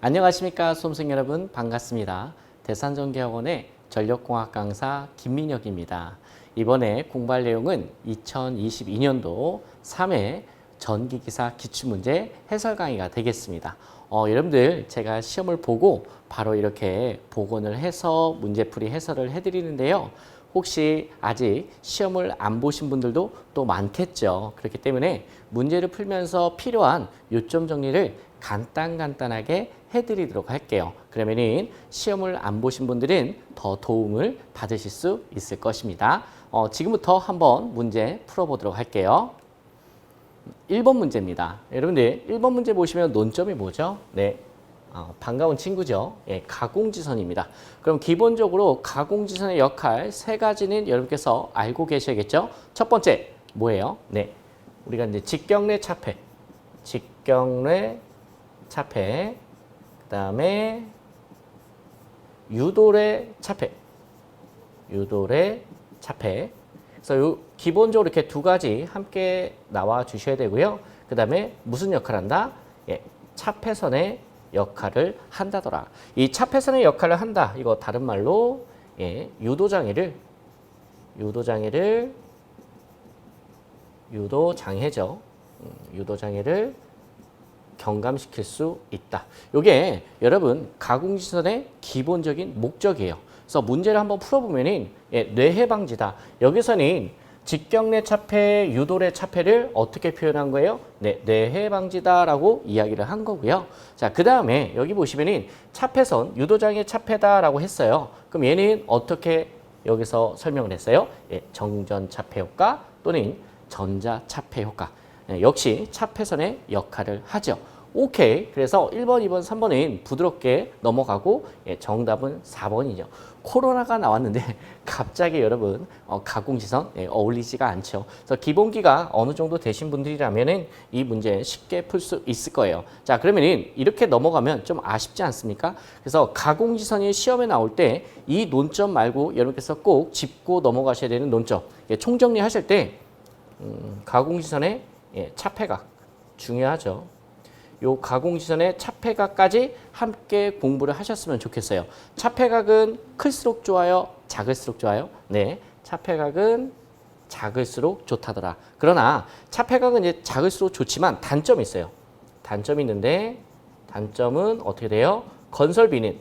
안녕하십니까 수험생 여러분, 반갑습니다. 대산전기학원의 전력공학 강사 김민혁입니다. 이번에 공부할 내용은 2022년도 3회 전기기사 기출문제 해설 강의가 되겠습니다. 여러분들 제가 시험을 보고 바로 이렇게 복원을 해서 문제풀이 해설을 해드리는데요. 혹시 아직 시험을 안 보신 분들도 또 많겠죠. 그렇기 때문에 문제를 풀면서 필요한 요점 정리를 간단하게 해드리도록 할게요. 그러면은 시험을 안 보신 분들은 더 도움을 받으실 수 있을 것입니다. 지금부터 한번 문제 풀어보도록 할게요. 1번 문제입니다. 여러분들 1번 문제 보시면 논점이 뭐죠? 네, 반가운 친구죠. 예, 가공지선입니다. 그럼 기본적으로 가공지선의 역할 세 가지는 여러분께서 알고 계셔야겠죠? 첫 번째 뭐예요? 네, 우리가 이제 직경례 차폐, 그다음에 유도례 차폐. 그래서 기본적으로 이렇게 두 가지 함께 나와 주셔야 되고요. 그다음에 무슨 역할을 한다? 예, 차폐선의 역할을 한다더라. 이 차폐선의 역할을 한다. 이거 다른 말로 유도장애죠. 유도장애를 경감시킬 수 있다. 이게 여러분 가공지선의 기본적인 목적이에요. 그래서 문제를 한번 풀어보면은 뇌해 방지다. 여기서는 직경례 차폐, 유도례 차폐를 어떻게 표현한 거예요? 네, 뇌해 방지다라고 이야기를 한 거고요. 자, 그 다음에 여기 보시면은 차폐선, 유도장애 차폐다라고 했어요. 그럼 얘는 어떻게 여기서 설명을 했어요? 예, 정전 차폐 효과 또는 전자 차폐 효과. 역시 차폐선의 역할을 하죠. 오케이. 그래서 1번, 2번, 3번은 부드럽게 넘어가고 정답은 4번이죠. 코로나가 나왔는데 갑자기 여러분 가공지선 어울리지가 않죠. 그래서 기본기가 어느 정도 되신 분들이라면 이 문제 쉽게 풀 수 있을 거예요. 자, 그러면 이렇게 넘어가면 좀 아쉽지 않습니까? 그래서 가공지선이 시험에 나올 때 이 논점 말고 여러분께서 꼭 짚고 넘어가셔야 되는 논점. 총정리하실 때 가공지선의 차폐각 중요하죠. 요 가공지선의 차폐각까지 함께 공부를 하셨으면 좋겠어요. 차폐각은 클수록 좋아요? 작을수록 좋아요? 네, 차폐각은 작을수록 좋다더라. 그러나 차폐각은 이제 작을수록 좋지만 단점이 있어요. 단점이 있는데 단점은 어떻게 돼요? 건설비는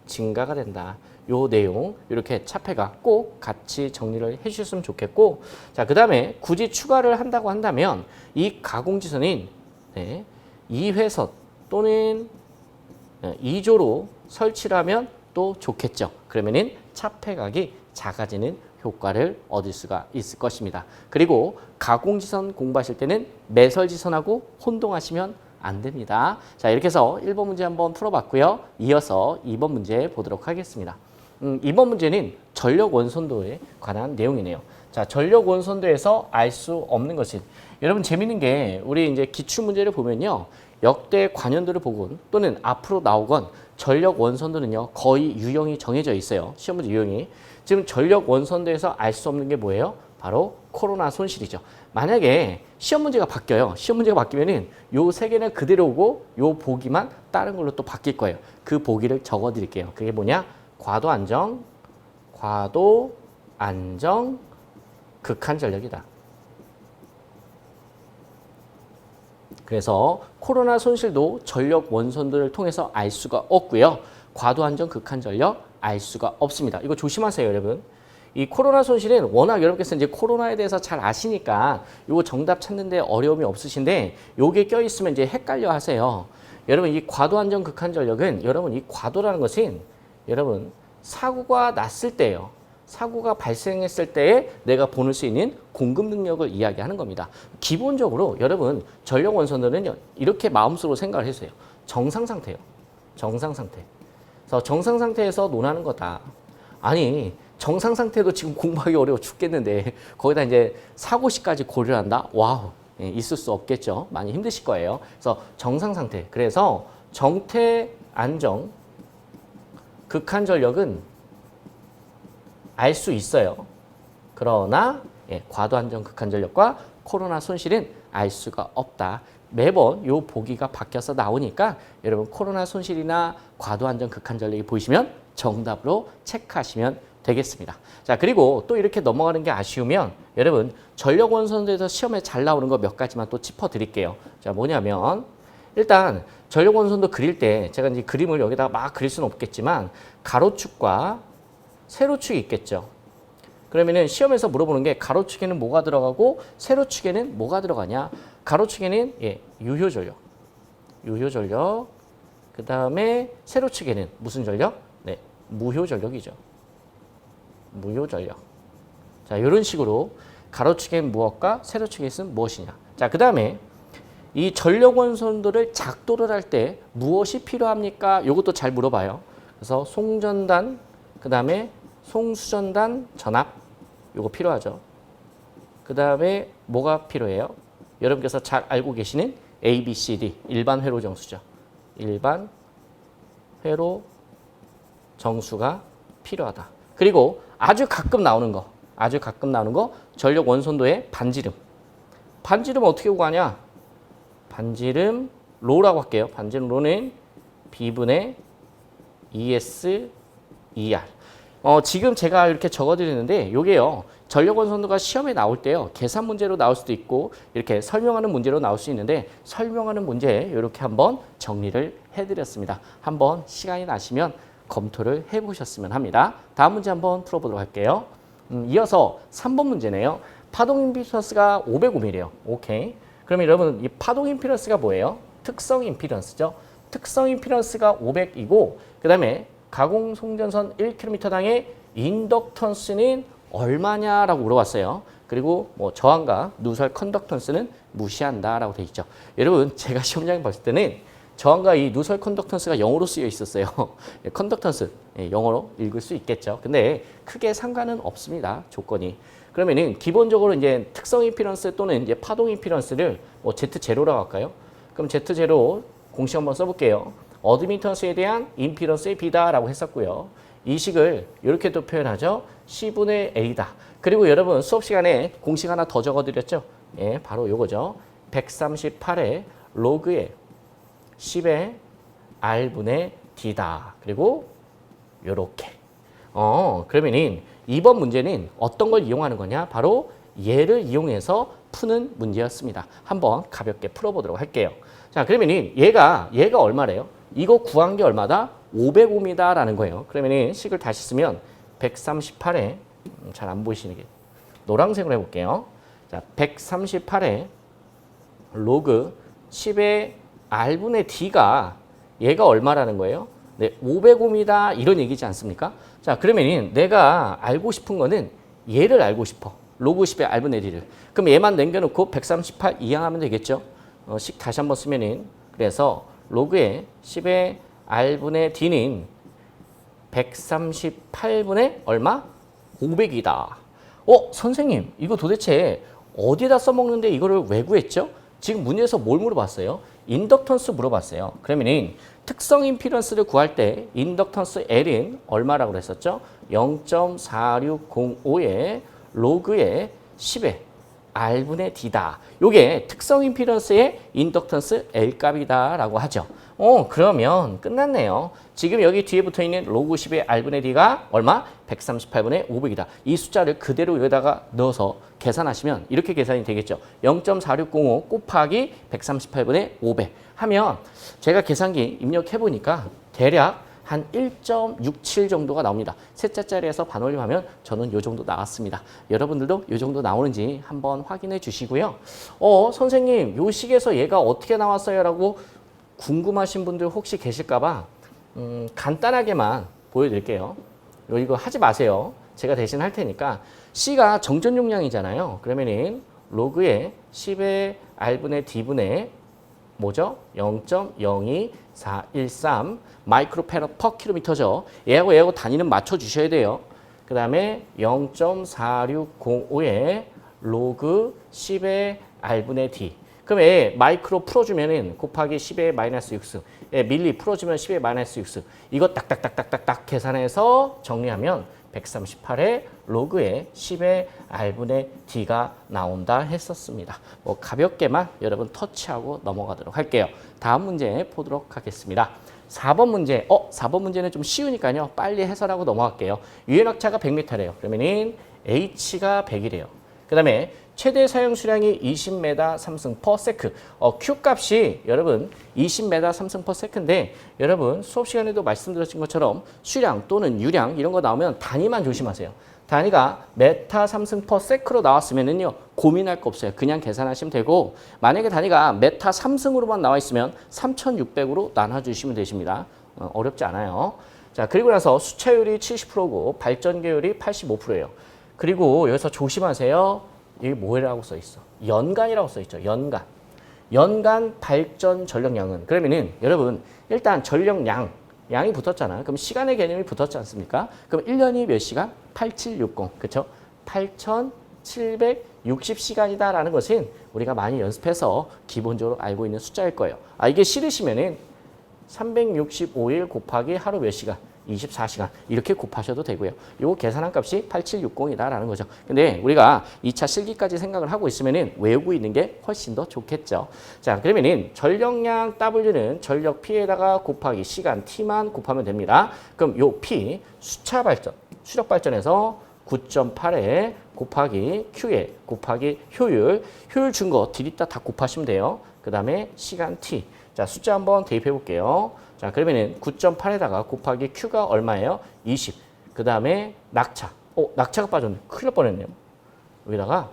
증가가 된다. 요 내용 이렇게 차폐각 꼭 같이 정리를 해주셨으면 좋겠고, 자, 그 다음에 굳이 추가를 한다고 한다면 이 가공지선인 2회선 또는 2조로 설치를 하면 또 좋겠죠. 그러면은 차폐각이 작아지는 효과를 얻을 수가 있을 것입니다. 그리고 가공지선 공부하실 때는 매설지선하고 혼동하시면 안 됩니다. 자, 이렇게 해서 1번 문제 한번 풀어봤고요. 이어서 2번 문제 보도록 하겠습니다. 2번 문제는 전력 원선도에 관한 내용이네요. 자, 전력 원선도에서 알 수 없는 것은, 여러분 재밌는 게 우리 이제 기출 문제를 보면요, 역대 관연도를 보건 또는 앞으로 나오건 전력 원선도는요 거의 유형이 정해져 있어요. 시험 문제 유형이. 지금 전력 원선도에서 알 수 없는 게 뭐예요? 바로 코로나 손실이죠. 만약에 시험 문제가 바뀌어요. 시험 문제가 바뀌면은 요 세 개는 그대로 오고 요 보기만 다른 걸로 또 바뀔 거예요. 그 보기를 적어 드릴게요. 그게 뭐냐? 과도 안정, 극한 전력이다. 그래서 코로나 손실도 전력 원선도를 통해서 알 수가 없고요. 과도 안정, 극한 전력 알 수가 없습니다. 이거 조심하세요, 여러분. 이 코로나 손실은 워낙 여러분께서 이제 코로나에 대해서 잘 아시니까 이거 정답 찾는데 어려움이 없으신데 요게 껴있으면 이제 헷갈려 하세요. 여러분, 이 과도 안정, 극한 전력은 여러분 이 과도라는 것은 여러분 사고가 났을 때예요. 사고가 발생했을 때에 내가 보낼 수 있는 공급 능력을 이야기하는 겁니다. 기본적으로 여러분 전력 원선도는 이렇게 마음속으로 생각을 해주세요. 정상 상태예요. 정상 상태. 그래서 정상 상태에서 논하는 거다. 아니, 정상 상태도 지금 공부하기 어려워 죽겠는데 거기다 이제 사고시까지 고려를 한다? 와우, 있을 수 없겠죠. 많이 힘드실 거예요. 그래서 정상 상태. 그래서 정태 안정, 극한 전력은 알 수 있어요. 그러나 과도 안정, 극한 전력과 코로나 손실은 알 수가 없다. 매번 요 보기가 바뀌어서 나오니까 여러분 코로나 손실이나 과도안전 극한전력이 보이시면 정답으로 체크하시면 되겠습니다. 자, 그리고 또 이렇게 넘어가는 게 아쉬우면 여러분 전력 원선도에서 시험에 잘 나오는 거 몇 가지만 또 짚어드릴게요. 자, 뭐냐면 일단 전력 원선도 그릴 때 제가 이제 그림을 여기다가 막 그릴 수는 없겠지만 가로축과 세로축이 있겠죠. 그러면은 시험에서 물어보는 게 가로축에는 뭐가 들어가고 세로축에는 뭐가 들어가냐? 가로축에는 유효전력, 유효전력. 그 다음에 세로축에는 무슨 전력? 네, 무효전력이죠. 무효전력. 자, 이런 식으로 가로축엔 무엇과 세로축에는 무엇이냐. 자, 그 다음에 이 전력 원선도를 작도를 할 때 무엇이 필요합니까? 이것도 잘 물어봐요. 그래서 송전단, 그 다음에 송수전단 전압, 요거 필요하죠. 그 다음에 뭐가 필요해요? 여러분께서 잘 알고 계시는 A, B, C, D, 일반 회로 정수죠. 일반 회로 정수가 필요하다. 그리고 아주 가끔 나오는 거, 전력 원선도의 반지름. 반지름 어떻게 구하냐? 반지름 로라고 할게요. 반지름 로는 B분의 ES, ER. 지금 제가 이렇게 적어드리는데 요게요. 전력 원선도가 시험에 나올 때요. 계산 문제로 나올 수도 있고 이렇게 설명하는 문제로 나올 수 있는데 설명하는 문제 이렇게 한번 정리를 해드렸습니다. 한번 시간이 나시면 검토를 해보셨으면 합니다. 다음 문제 한번 풀어보도록 할게요. 이어서 3번 문제네요. 파동 임피던스가 505mm예요. 오케이. 그러면 여러분 이 파동 임피던스가 뭐예요? 특성 임피던스죠. 특성 임피던스가 500이고 그 다음에 가공 송전선 1km당의 인덕턴스는 얼마냐라고 물어봤어요. 그리고 뭐 저항과 누설 컨덕턴스는 무시한다라고 돼 있죠. 여러분 제가 시험장에 봤을 때는 저항과 이 누설 컨덕턴스가 영어로 쓰여 있었어요. 컨덕턴스 영어로 읽을 수 있겠죠. 근데 크게 상관은 없습니다. 조건이. 그러면은 기본적으로 이제 특성 임피던스 또는 이제 파동 임피던스를 뭐 Z0라고 할까요? 그럼 Z0 공식 한번 써볼게요. 어드미턴스에 대한 임피던스의 B다라고 했었고요. 이 식을 이렇게 또 표현하죠. C분의 A다. 그리고 여러분 수업 시간에 공식 하나 더 적어드렸죠. 예, 바로 요거죠. 138의 로그의 10의 R분의 D다. 그리고 요렇게. 그러면은 이번 문제는 어떤 걸 이용하는 거냐? 바로 얘를 이용해서 푸는 문제였습니다. 한번 가볍게 풀어보도록 할게요. 자, 그러면은 얘가 얼마래요? 이거 구한 게 얼마다? 505m라는 거예요. 그러면은 식을 다시 쓰면 138에 잘 안 보이시는 게 노란색으로 해볼게요. 자, 138에 로그 10의 R분의 D가 얘가 얼마라는 거예요? 네, 505m 이런 얘기지 않습니까? 자, 그러면은 내가 알고 싶은 거는 얘를 알고 싶어. 로그 10의 R분의 D를. 그럼 얘만 남겨놓고 138 이항하면 되겠죠? 식 다시 한번 쓰면은 그래서 로그의 10의 R분의 D는 138분의 얼마? 500이다. 선생님 이거 도대체 어디에다 써먹는데 이거를 왜 구했죠? 지금 문제에서 뭘 물어봤어요? 인덕턴스 물어봤어요. 그러면은 특성 임피던스를 구할 때 인덕턴스 L은 얼마라고 그랬었죠? 0.4605의 로그의 10의 R분의 D다. 요게 특성 임피던스의 인덕턴스 L값이다라고 하죠. 그러면 끝났네요. 지금 여기 뒤에 붙어있는 로그 10의 R분의 D가 얼마? 138분의 500이다. 이 숫자를 그대로 여기다가 넣어서 계산하시면 이렇게 계산이 되겠죠. 0.4605 곱하기 138분의 500 하면 제가 계산기 입력해보니까 대략 한 1.67 정도가 나옵니다. 셋자짜리에서 반올림하면 저는 요 정도 나왔습니다. 여러분들도 요 정도 나오는지 한번 확인해 주시고요. 선생님 요 식에서 얘가 어떻게 나왔어요? 라고 궁금하신 분들 혹시 계실까봐 간단하게만 보여드릴게요. 이거 하지 마세요. 제가 대신 할 테니까 C가 정전 용량이잖아요. 그러면은 로그의 10의 R분의 D분의 뭐죠? 0.02413 마이크로패러드 퍼 킬로미터죠. 얘하고 단위는 맞춰주셔야 돼요. 그 다음에 0.4605의 로그 10의 R분의 D. 그럼 얘 마이크로 풀어주면은 곱하기 10의 마이너스 6승. 밀리 풀어주면 10의 마이너스 6승. 이거 딱딱딱딱딱딱 계산해서 정리하면 138의 로그에 10의 r분의 d가 나온다 했었습니다. 뭐 가볍게만 여러분 터치하고 넘어가도록 할게요. 다음 문제 보도록 하겠습니다. 4번 문제, 4번 문제는 좀 쉬우니까요. 빨리 해설하고 넘어갈게요. 유연학차가 100m래요. 그러면은 h가 100이래요. 그 다음에 최대 사용 수량이 20m 3승 per sec. Q 값이 여러분 20m 3승 per sec인데 여러분 수업 시간에도 말씀드렸던 것처럼 수량 또는 유량 이런 거 나오면 단위만 조심하세요. 단위가 메타 3승 per sec로 나왔으면은요 고민할 거 없어요. 그냥 계산하시면 되고 만약에 단위가 메타 3승으로만 나와 있으면 3,600으로 나눠주시면 되십니다. 어렵지 않아요. 자 그리고 나서 수차율이 70%고 발전계율이 85%예요. 그리고 여기서 조심하세요. 이게 뭐라고 써 있어? 연간이라고 써 있죠. 연간. 연간 발전 전력량은 그러면은 여러분 일단 전력량 양이 붙었잖아요. 그럼 시간의 개념이 붙었지 않습니까? 그럼 1년이 몇 시간? 8760. 그렇죠? 8760시간이다라는 것은 우리가 많이 연습해서 기본적으로 알고 있는 숫자일 거예요. 이게 싫으시면은 365일 곱하기 하루 몇 시간? 24시간 이렇게 곱하셔도 되고요. 요 계산한 값이 8760이다라는 거죠. 근데 우리가 2차 실기까지 생각을 하고 있으면은 외우고 있는 게 훨씬 더 좋겠죠. 자, 그러면은 전력량 W는 전력 P에다가 곱하기 시간 T만 곱하면 됩니다. 그럼 요 P 수차 발전, 수력 발전에서 9.8에 곱하기 Q에 곱하기 효율 준 거 디리다 다 곱하시면 돼요. 그 다음에 시간 T. 자, 숫자 한번 대입해 볼게요. 자, 그러면은 9.8에다가 곱하기 Q가 얼마예요? 20. 그 다음에 낙차. 낙차가 빠졌네. 큰일 날 뻔했네요. 여기다가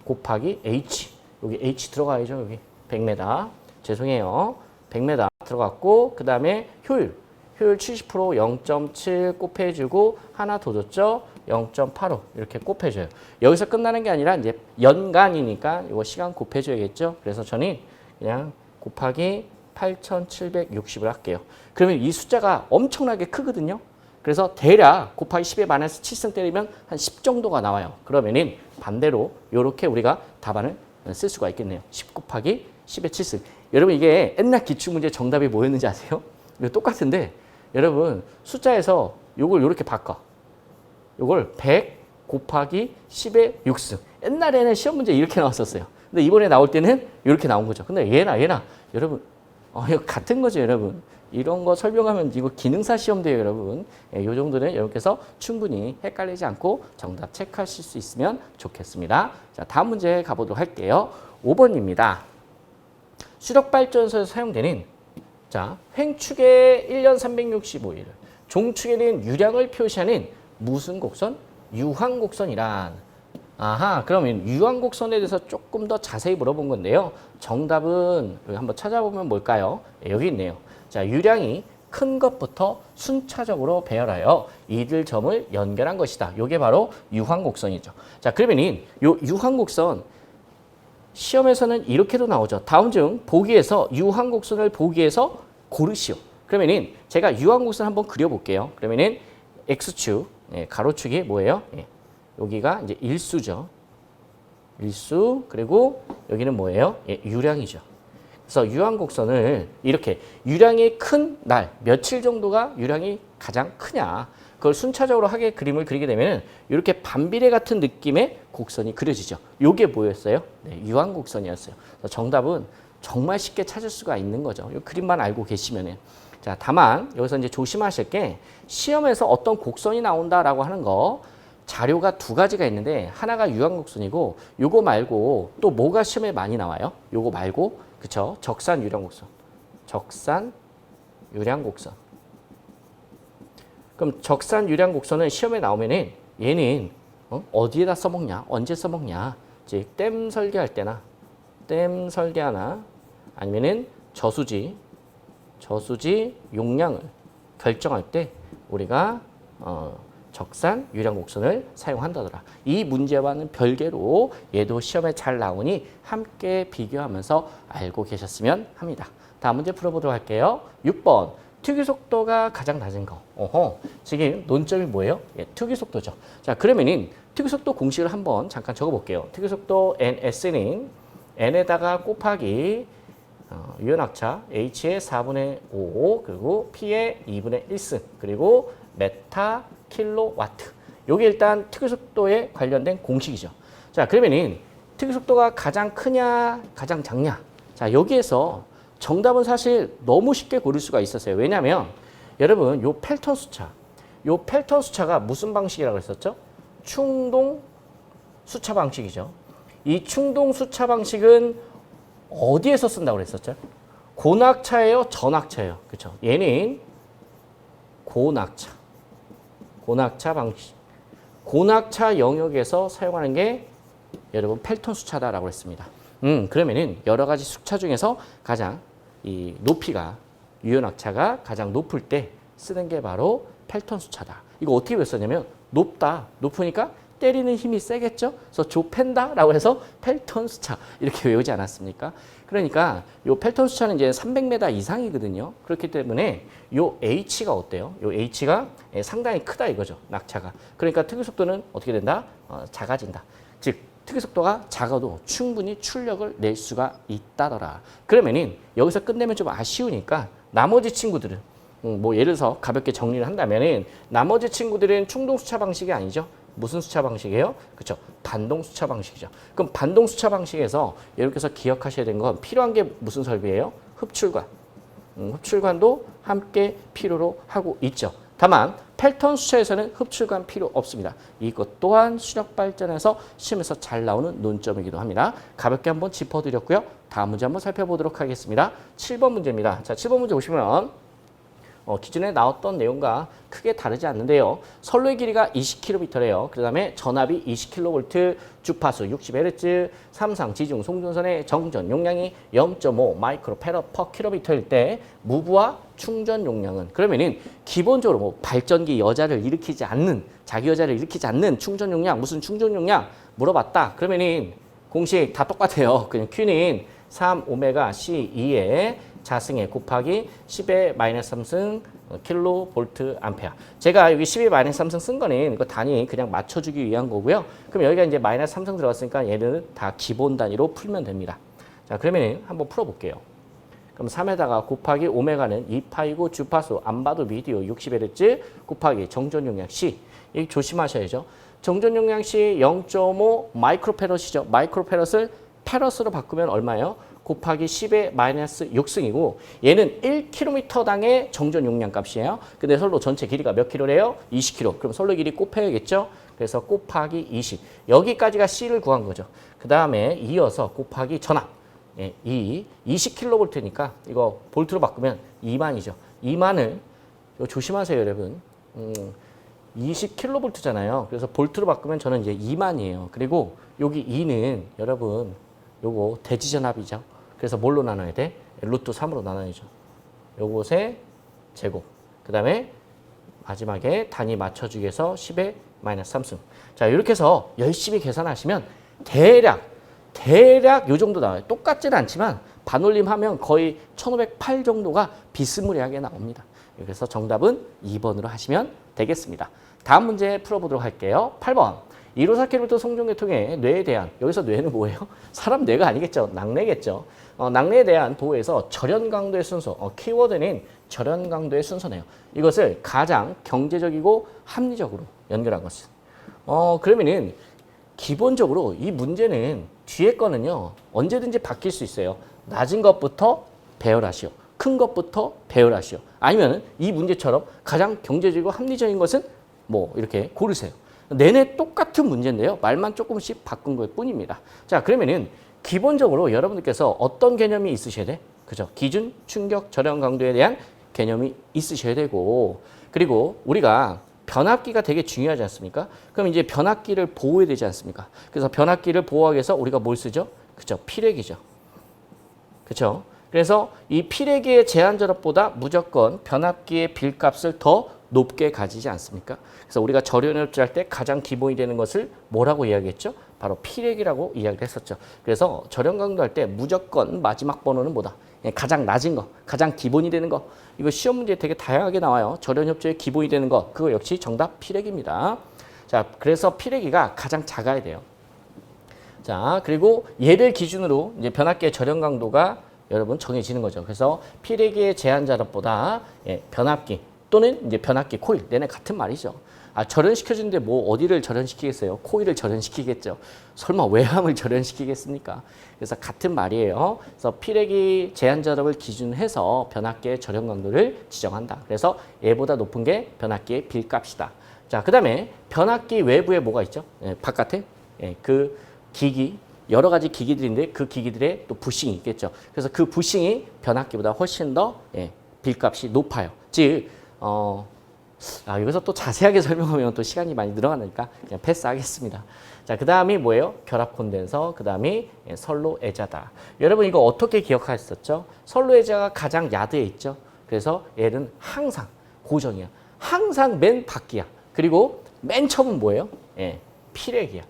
곱하기 H. 여기 H 들어가야죠. 여기 100m. 죄송해요. 100m 들어갔고, 그 다음에 효율 70% 0.7 곱해주고, 하나 더 줬죠? 0.85 이렇게 곱해줘요. 여기서 끝나는 게 아니라 이제 연간이니까 이거 시간 곱해줘야겠죠? 그래서 저는 그냥 곱하기 8760을 할게요. 그러면 이 숫자가 엄청나게 크거든요. 그래서 대략 곱하기 10에 마이너스 7승 때리면 한 10 정도가 나와요. 그러면은 반대로 이렇게 우리가 답안을 쓸 수가 있겠네요. 10 곱하기 10의 7승. 여러분 이게 옛날 기출문제 정답이 뭐였는지 아세요? 이거 똑같은데 여러분 숫자에서 이걸 이렇게 바꿔. 이걸 100 곱하기 10의 6승. 옛날에는 시험 문제 이렇게 나왔었어요. 근데 이번에 나올 때는 이렇게 나온 거죠. 근데 얘나 여러분 이거 같은 거죠, 여러분. 이런 거 설명하면 이거 기능사 시험 돼요, 여러분. 이 정도는 여러분께서 충분히 헷갈리지 않고 정답 체크하실 수 있으면 좋겠습니다. 자, 다음 문제 가보도록 할게요. 5번입니다. 수력발전소에서 사용되는 자, 횡축의 1년 365일, 종축에는 유량을 표시하는 무슨 곡선? 유황곡선이란. 그러면 유황곡선에 대해서 조금 더 자세히 물어본 건데요. 정답은 여기 한번 찾아보면 뭘까요? 여기 있네요. 자, 유량이 큰 것부터 순차적으로 배열하여 이들 점을 연결한 것이다. 이게 바로 유황곡선이죠. 자, 그러면 이 유황곡선 시험에서는 이렇게도 나오죠. 다음 중 보기에서 유황곡선을 보기에서 고르시오. 그러면 제가 유황곡선 한번 그려볼게요. 그러면 X축, 가로축이 뭐예요? 여기가 이제 일수죠. 일수. 그리고 여기는 뭐예요? 유량이죠. 그래서 유황곡선을 이렇게 유량이 큰 날, 며칠 정도가 유량이 가장 크냐. 그걸 순차적으로 그림을 그리게 되면 이렇게 반비례 같은 느낌의 곡선이 그려지죠. 이게 뭐였어요? 유황곡선이었어요. 그래서 정답은 정말 쉽게 찾을 수가 있는 거죠. 이 그림만 알고 계시면은. 자, 다만 여기서 이제 조심하실 게 시험에서 어떤 곡선이 나온다라고 하는 거 자료가 두 가지가 있는데 하나가 유황곡선이고 요거 말고 또 뭐가 시험에 많이 나와요? 요거 말고 그쵸? 적산 유량곡선. 적산 유량곡선. 그럼 적산 유량곡선은 시험에 나오면은 얘는 어디에다 써먹냐? 언제 써먹냐? 즉 댐 설계할 때나 댐 설계하나 아니면은 저수지 용량을 결정할 때 우리가 적산 유량곡선을 사용한다더라. 이 문제와는 별개로 얘도 시험에 잘 나오니 함께 비교하면서 알고 계셨으면 합니다. 다음 문제 풀어보도록 할게요. 6번. 특유속도가 가장 낮은 거. 지금 논점이 뭐예요? 특유속도죠. 자, 그러면은 특유속도 공식을 한번 잠깐 적어볼게요. 특유속도 NS는 N에다가 곱하기 유연학차 H의 4분의 5 그리고 P의 2분의 1승 그리고 메타 킬로와트. 요게 일단 특유속도에 관련된 공식이죠. 자, 그러면은 특유속도가 가장 크냐, 가장 작냐. 자, 여기에서 정답은 사실 너무 쉽게 고를 수가 있었어요. 왜냐하면 여러분 요 펠턴 수차, 요 펠턴 수차가 무슨 방식이라고 했었죠? 충동 수차 방식이죠. 이 충동 수차 방식은 어디에서 쓴다고 그랬었죠? 고낙차예요, 전낙차예요. 그렇죠? 얘는 고낙차 방식. 고낙차 영역에서 사용하는 게 여러분 펠턴 수차다라고 했습니다. 그러면은 여러 가지 수차 중에서 가장 이 높이가 유효낙차가 가장 높을 때 쓰는 게 바로 펠턴 수차다. 이거 어떻게 외웠었냐면 높다, 높으니까 때리는 힘이 세겠죠. 그래서 좁힌다라고 해서 펠턴 수차 이렇게 외우지 않았습니까? 그러니까 요 펠턴 수차는 이제 300m 이상이거든요. 그렇기 때문에 요 H가 어때요? 요 H가 상당히 크다 이거죠. 낙차가. 그러니까 특유 속도는 어떻게 된다? 작아진다. 즉 특유 속도가 작아도 충분히 출력을 낼 수가 있다더라. 그러면은 여기서 끝내면 좀 아쉬우니까 나머지 친구들은 뭐 예를 들어서 가볍게 정리를 한다면은 나머지 친구들은 충동 수차 방식이 아니죠. 무슨 수차 방식이에요? 그렇죠. 반동 수차 방식이죠. 그럼 반동 수차 방식에서 이렇게 해서 기억하셔야 되는 건 필요한 게 무슨 설비예요? 흡출관. 흡출관도 함께 필요로 하고 있죠. 다만 펠턴 수차에서는 흡출관 필요 없습니다. 이것 또한 수력 발전에서 시험에서 잘 나오는 논점이기도 합니다. 가볍게 한번 짚어드렸고요. 다음 문제 한번 살펴보도록 하겠습니다. 7번 문제입니다. 자, 7번 문제 보시면 기존에 나왔던 내용과 크게 다르지 않는데요. 선로의 길이가 20km래요. 그 다음에 전압이 20kV, 주파수 60Hz, 삼상 지중 송전선의 정전 용량이 0.5 마이크로페러 퍼 킬로미터일 때 무브와 충전 용량은 그러면은 기본적으로 뭐 발전기 여자를 일으키지 않는 자기 여자를 일으키지 않는 충전 용량 무슨 충전 용량 물어봤다. 그러면은 공식 다 똑같아요. 그냥 Q는 3오메가 C2에 자승에 곱하기 10의 마이너스 3승 킬로 볼트 암페어. 제가 여기 10의 마이너스 3승 쓴 거는 이거 단위 그냥 맞춰주기 위한 거고요. 그럼 여기가 이제 마이너스 3승 들어갔으니까 얘는 다 기본 단위로 풀면 됩니다. 자, 그러면 한번 풀어볼게요. 그럼 3에다가 곱하기 오메가는 2파이고 주파수 안 봐도 미디어 60Hz 곱하기 정전 용량 C. 이 조심하셔야죠. 정전 용량 C 0.5 마이크로페럿이죠. 마이크로페럿을 페럿으로 바꾸면 얼마예요? 곱하기 10의 마이너스 6승이고 얘는 1km당의 정전 용량 값이에요. 근데 선로 전체 길이가 몇 킬로래요? 20km. 그럼 선로 길이 곱해야겠죠? 그래서 곱하기 20. 여기까지가 C를 구한 거죠. 그 다음에 이어서 곱하기 전압. 20kV니까 이거 볼트로 바꾸면 2만이죠. 2만을 조심하세요, 여러분. 20kV잖아요. 그래서 볼트로 바꾸면 저는 이제 2만이에요. 그리고 여기 2는 여러분 요거 대지전압이죠. 그래서 뭘로 나눠야 돼? 루트 3으로 나눠야죠. 요것의 제곱. 그 다음에 마지막에 단위 맞춰주기 위해서 10의 마이너스 3승. 자, 이렇게 해서 열심히 계산하시면 대략 요 정도 나와요. 똑같지는 않지만 반올림 하면 거의 1508 정도가 비스무리하게 나옵니다. 그래서 정답은 2번으로 하시면 되겠습니다. 다음 문제 풀어보도록 할게요. 8번. 154km 송전계통의 뇌에 대한, 여기서 뇌는 뭐예요? 사람 뇌가 아니겠죠. 낙내겠죠. 낙내에 대한 보호에서 절연 강도의 순서, 키워드는 절연 강도의 순서네요. 이것을 가장 경제적이고 합리적으로 연결한 것은. 그러면은 기본적으로 이 문제는 뒤에 거는요, 언제든지 바뀔 수 있어요. 낮은 것부터 배열하시오. 큰 것부터 배열하시오. 아니면 이 문제처럼 가장 경제적이고 합리적인 것은 뭐 이렇게 고르세요. 내내 똑같은 문제인데요. 말만 조금씩 바꾼 것 뿐입니다. 자, 그러면은 기본적으로 여러분들께서 어떤 개념이 있으셔야 돼? 그죠? 기준, 충격, 절연 강도에 대한 개념이 있으셔야 되고, 그리고 우리가 변압기가 되게 중요하지 않습니까? 그럼 이제 변압기를 보호해야 되지 않습니까? 그래서 변압기를 보호하기 위해서 우리가 뭘 쓰죠? 그죠? 피레기죠. 그죠? 그래서 이 피레기의 제한 전압보다 무조건 변압기의 빌값을 더 높게 가지지 않습니까? 그래서 우리가 절연협조할 때 가장 기본이 되는 것을 뭐라고 이야기했죠? 바로 피레기라고 이야기를 했었죠. 그래서 절연 강도할 때 무조건 마지막 번호는 뭐다? 가장 낮은 거, 가장 기본이 되는 거. 이거 시험 문제 되게 다양하게 나와요. 절연협조의 기본이 되는 거. 그거 역시 정답 피레기입니다. 자, 그래서 피레기가 가장 작아야 돼요. 자, 그리고 얘를 기준으로 이제 변압기의 절연 강도가 여러분 정해지는 거죠. 그래서 피레기의 제한 전압보다 변압기 또는 이제 변압기 코일 내내 같은 말이죠. 아, 절연시켜주는데 뭐 어디를 절연시키겠어요? 코일을 절연시키겠죠. 설마 외함을 절연시키겠습니까? 그래서 같은 말이에요. 그래서 피레기 제한 전압을 기준해서 변압기의 절연 강도를 지정한다. 그래서 얘보다 높은 게 변압기의 빌값이다. 자, 그 다음에 변압기 외부에 뭐가 있죠? 예, 바깥에 그 기기, 여러 가지 기기들인데 그 기기들의 또 부싱이 있겠죠. 그래서 그 부싱이 변압기보다 훨씬 더 빌값이 높아요. 즉, 여기서 또 자세하게 설명하면 또 시간이 많이 늘어가니까 그냥 패스하겠습니다. 자, 그 다음이 뭐예요? 결합 콘덴서, 그 다음이 선로 애자다. 여러분 이거 어떻게 기억하셨었죠? 선로 애자가 가장 야드에 있죠. 그래서 얘는 항상 고정이야. 항상 맨 밖이야. 그리고 맨 처음은 뭐예요? 피렉이야.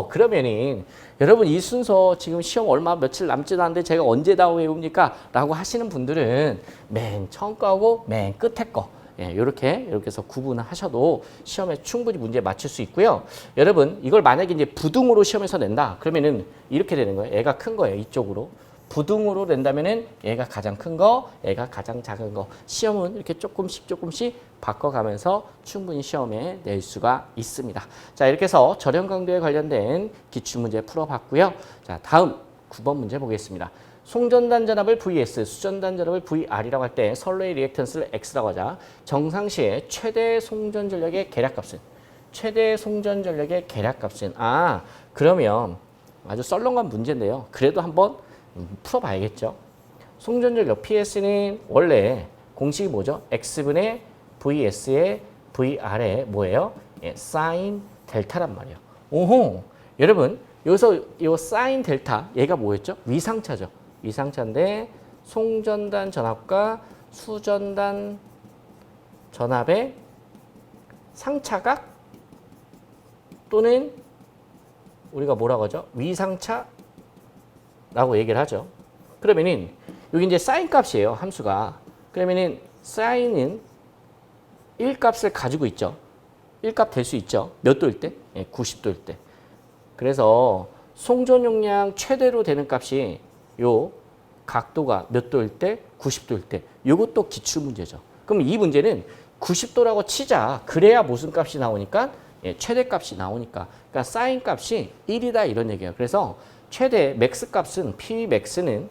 그러면은 여러분 이 순서 지금 시험 얼마 며칠 남지도 않는데 제가 언제 다 외웁니까? 라고 하시는 분들은 맨 처음 거하고 맨 끝에 거 이렇게 해서 구분하셔도 시험에 충분히 문제 맞출 수 있고요. 여러분 이걸 만약에 이제 부등으로 시험에서 낸다. 그러면은 이렇게 되는 거예요. 얘가 큰 거예요. 이쪽으로. 부등으로 낸다면은 얘가 가장 큰 거, 얘가 가장 작은 거. 시험은 이렇게 조금씩 바꿔가면서 충분히 시험에 낼 수가 있습니다. 자, 이렇게 해서 절연 강도에 관련된 기출문제 풀어봤고요. 자, 다음 9번 문제 보겠습니다. 송전단 전압을 VS, 수전단 전압을 VR이라고 할 때 선로의 리액턴스를 X라고 하자. 정상시에 최대 송전 전력의 계략값은? 최대 송전 전력의 계략값은? 그러면 아주 썰렁한 문제인데요. 그래도 한번 풀어봐야겠죠. 송전전력 PS는 원래 공식이 뭐죠? X분의 VS의 VR의 뭐예요? 사인 델타란 말이에요. 오호! 여러분 여기서 이 사인 델타 얘가 뭐였죠? 위상차죠. 위상차인데 송전단 전압과 수전단 전압의 상차각 또는 우리가 뭐라고 하죠? 위상차 라고 얘기를 하죠. 그러면은 여기 이제 사인 값이에요. 함수가. 그러면은 사인은 1값을 가지고 있죠. 1값 될 수 있죠. 몇 도일 때? 90도일 때. 그래서 송전 용량 최대로 되는 값이 요 각도가 몇 도일 때? 90도일 때. 요것도 기출 문제죠. 그럼 이 문제는 90도라고 치자. 그래야 무슨 값이 나오니까? 최대 값이 나오니까. 그러니까 사인 값이 1이다 이런 얘기예요. 그래서 최대 맥스 값은 Pmax는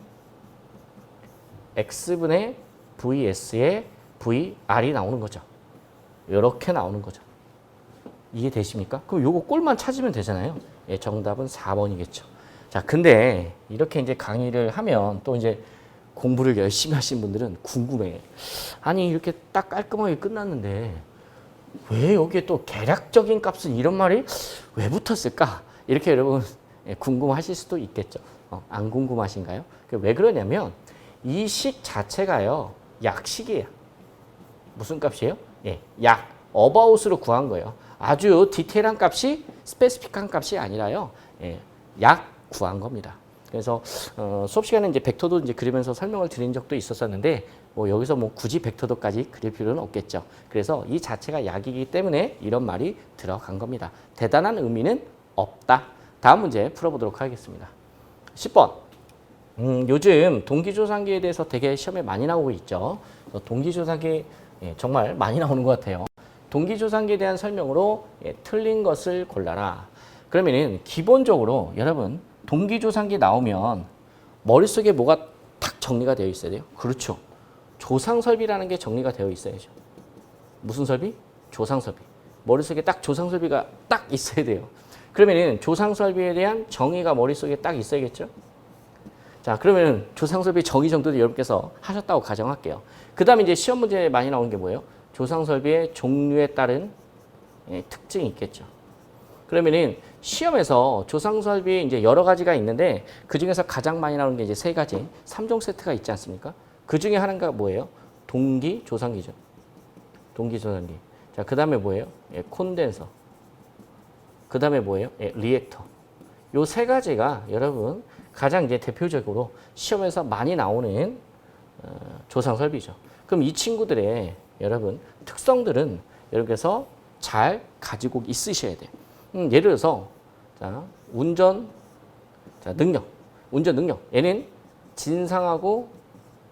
X분의 VS의 VR이 나오는 거죠. 이렇게 나오는 거죠. 이해되십니까? 그럼 요거 꼴만 찾으면 되잖아요. 정답은 4번이겠죠. 자, 근데 이렇게 이제 강의를 하면 또 이제 공부를 열심히 하신 분들은 궁금해. 아니, 이렇게 딱 깔끔하게 끝났는데 왜 여기에 또 계략적인 값은 이런 말이 왜 붙었을까? 이렇게 여러분 궁금하실 수도 있겠죠. 안 궁금하신가요? 왜 그러냐면 이 식 자체가요. 약식이에요. 무슨 값이에요? 약, 어바웃으로 구한 거예요. 아주 디테일한 값이 스페시픽한 값이 아니라요. 약 구한 겁니다. 그래서 수업 시간에 이제 벡터도 이제 그리면서 설명을 드린 적도 있었었는데 뭐 여기서 뭐 굳이 벡터도까지 그릴 필요는 없겠죠. 그래서 이 자체가 약이기 때문에 이런 말이 들어간 겁니다. 대단한 의미는 없다. 다음 문제 풀어보도록 하겠습니다. 10번. 요즘 동기조상기에 대해서 되게 시험에 많이 나오고 있죠. 동기조상기 정말 많이 나오는 것 같아요. 동기조상기에 대한 설명으로 틀린 것을 골라라. 그러면은 기본적으로 여러분 동기조상기 나오면 머릿속에 뭐가 탁 정리가 되어 있어야 돼요. 그렇죠. 조상설비라는 게 정리가 되어 있어야죠. 무슨 설비? 조상설비. 머릿속에 딱 조상설비가 딱 있어야 돼요. 그러면은 조상설비에 대한 정의가 머릿속에 딱 있어야겠죠? 자, 그러면 조상설비 정의 정도도 여러분께서 하셨다고 가정할게요. 그 다음에 이제 시험 문제에 많이 나오는 게 뭐예요? 조상설비의 종류에 따른 특징이 있겠죠. 그러면은 시험에서 조상설비 이제 여러 가지가 있는데 그 중에서 가장 많이 나오는 게 이제 세 가지 3종 세트가 있지 않습니까? 그 중에 하나가 뭐예요? 동기 조상기죠. 동기 조상기. 자, 그 다음에 뭐예요? 콘덴서. 그 다음에 뭐예요? 리액터. 요 세 가지가 여러분 가장 이제 대표적으로 시험에서 많이 나오는 조상 설비죠. 그럼 이 친구들의 여러분 특성들은 여러분께서 잘 가지고 있으셔야 돼요. 예를 들어서 자, 운전 능력. 얘는 진상하고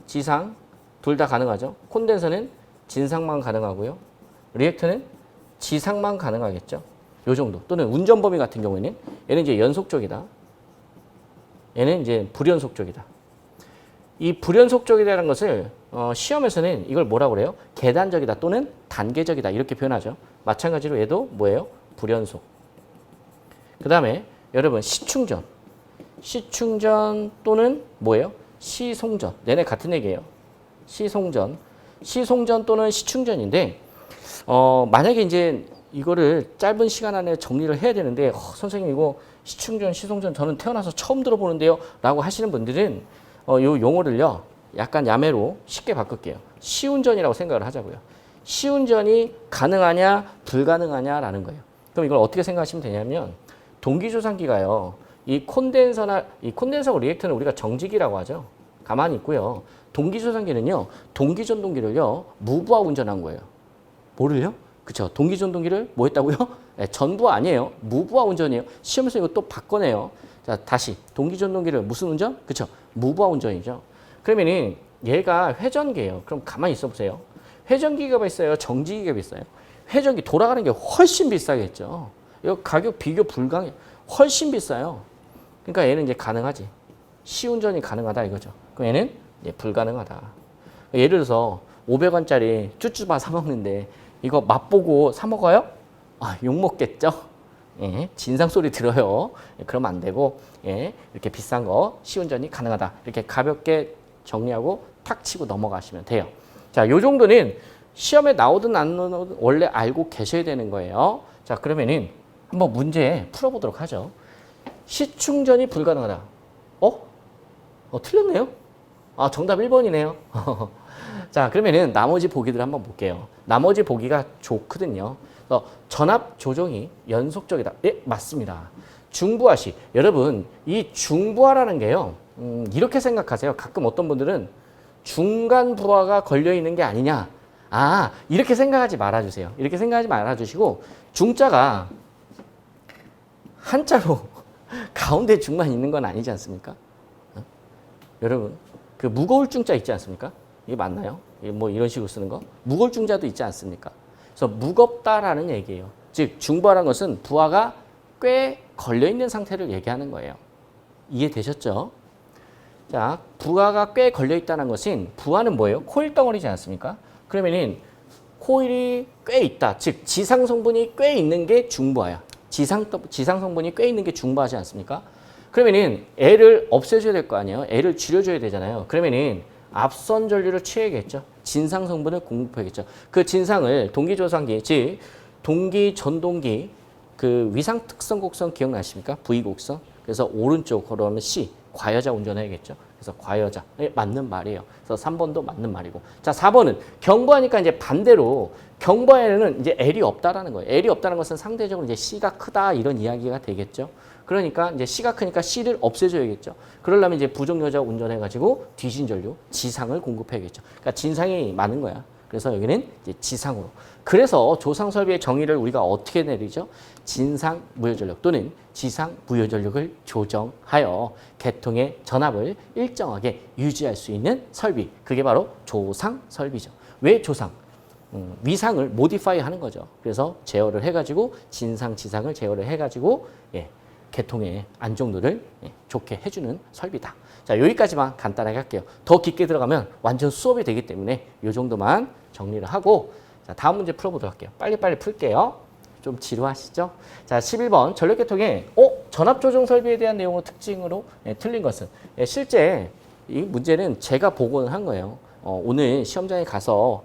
지상 둘 다 가능하죠. 콘덴서는 진상만 가능하고요. 리액터는 지상만 가능하겠죠. 요 정도. 또는 운전 범위 같은 경우에는 얘는 이제 연속적이다. 얘는 이제 불연속적이다. 이 불연속적이라는 것을 시험에서는 이걸 뭐라고 그래요? 계단적이다 또는 단계적이다 이렇게 표현하죠. 마찬가지로 얘도 뭐예요? 불연속. 그 다음에 여러분 시충전. 시충전 또는 뭐예요? 시송전. 얘네 같은 얘기예요. 시송전. 시송전 또는 시충전인데 만약에 이제 이거를 짧은 시간 안에 정리를 해야 되는데 선생님 이거 시충전, 시송전 저는 태어나서 처음 들어보는데요 라고 하시는 분들은 요 용어를요 약간 야매로 쉽게 바꿀게요. 시운전이라고 생각을 하자고요. 시운전이 가능하냐 불가능하냐라는 거예요. 그럼 이걸 어떻게 생각하시면 되냐면 동기조산기가요. 이 콘덴서하고 리액터는 우리가 정직이라고 하죠. 가만히 있고요. 동기조산기는요. 동기전동기를요. 무부하 운전한 거예요. 뭐를요? 그렇죠. 동기전동기를 뭐 했다고요? 네, 전부 아니에요. 무부하 운전이에요. 시험에서 이거 또 바꿔내요. 자, 다시 동기전동기를 무슨 운전? 그렇죠. 무부하 운전이죠. 그러면은 얘가 회전기예요. 그럼 가만히 있어 보세요. 회전기가 비싸요? 정지기가 비싸요? 회전기 돌아가는 게 훨씬 비싸겠죠. 이거 가격 비교 불가해. 훨씬 비싸요. 그러니까 얘는 이제 가능하지. 시운전이 가능하다 이거죠. 그럼 얘는 이제 불가능하다. 예를 들어서 500원짜리 쭈쭈바 사 먹는데 이거 맛보고 사 먹어요? 아, 욕 먹겠죠. 예, 진상 소리 들어요. 예, 그러면 안 되고 예, 이렇게 비싼 거 시운전이 가능하다. 이렇게 가볍게 정리하고 탁 치고 넘어가시면 돼요. 자, 요 정도는 시험에 나오든 안 나오든 원래 알고 계셔야 되는 거예요. 자, 그러면은 한번 문제 풀어보도록 하죠. 시충전이 불가능하다. 틀렸네요. 아, 정답 1번이네요. 자, 그러면은 나머지 보기들 한번 볼게요. 나머지 보기가 좋거든요. 전압 조정이 연속적이다. 예, 맞습니다. 중부하시. 여러분, 이 중부하라는 게요. 이렇게 생각하세요. 가끔 어떤 분들은 중간 부하가 걸려 있는 게 아니냐. 아, 이렇게 생각하지 말아주세요. 이렇게 생각하지 말아주시고 중자가 한자로 가운데 중만 있는 건 아니지 않습니까? 여러분, 그 무거울 중자 있지 않습니까? 이게 맞나요? 이게 뭐 이런 식으로 쓰는 거? 무거울 중자도 있지 않습니까? 그래서 무겁다라는 얘기예요. 즉 중부하라는 것은 부하가 꽤 걸려있는 상태를 얘기하는 거예요. 이해되셨죠? 자, 부하가 꽤 걸려있다는 것은 부하는 뭐예요? 코일 덩어리지 않습니까? 그러면은 코일이 꽤 있다. 즉 지상 성분이 꽤 있는 게 중부하야. 지상 성분이 꽤 있는 게 중부하지 않습니까? 그러면은 애를 없애줘야 될 거 아니에요. 애를 줄여줘야 되잖아요. 그러면은 앞선 전류를 취해야겠죠. 진상 성분을 공급해야겠죠. 그 진상을 동기조산기, 즉 동기전동기 그 위상 특성 곡선 기억나십니까? V 곡선. 그래서 오른쪽으로 하면 C 과여자 운전해야겠죠. 그래서 과여자 맞는 말이에요. 그래서 3번도 맞는 말이고. 자, 4번은 경부하니까 이제 반대로 경부에는 이제 L이 없다라는 거예요. L이 없다는 것은 상대적으로 이제 C가 크다 이런 이야기가 되겠죠. 그러니까 이제 C가 크니까 C를 없애줘야겠죠. 그러려면 이제 부정여자 운전해가지고 뒤진 전류 지상을 공급해야겠죠. 그러니까 진상이 많은 거야. 그래서 여기는 이제 지상으로. 그래서 조상 설비의 정의를 우리가 어떻게 내리죠? 진상 무효전력 또는 지상 무효전력을 조정하여 계통의 전압을 일정하게 유지할 수 있는 설비. 그게 바로 조상 설비죠. 왜 조상? 위상을 모디파이 하는 거죠. 그래서 제어를 해가지고 진상, 지상을 제어를 해가지고 계통의 안정도를 좋게 해주는 설비다. 자, 여기까지만 간단하게 할게요. 더 깊게 들어가면 완전 수업이 되기 때문에 이 정도만 정리를 하고 자, 다음 문제 풀어보도록 할게요. 빨리빨리 풀게요. 좀 지루하시죠? 자, 11번 전력계통의 전압조정 설비에 대한 내용의 특징으로 틀린 것은 실제 이 문제는 제가 복원을 한 거예요. 오늘 시험장에 가서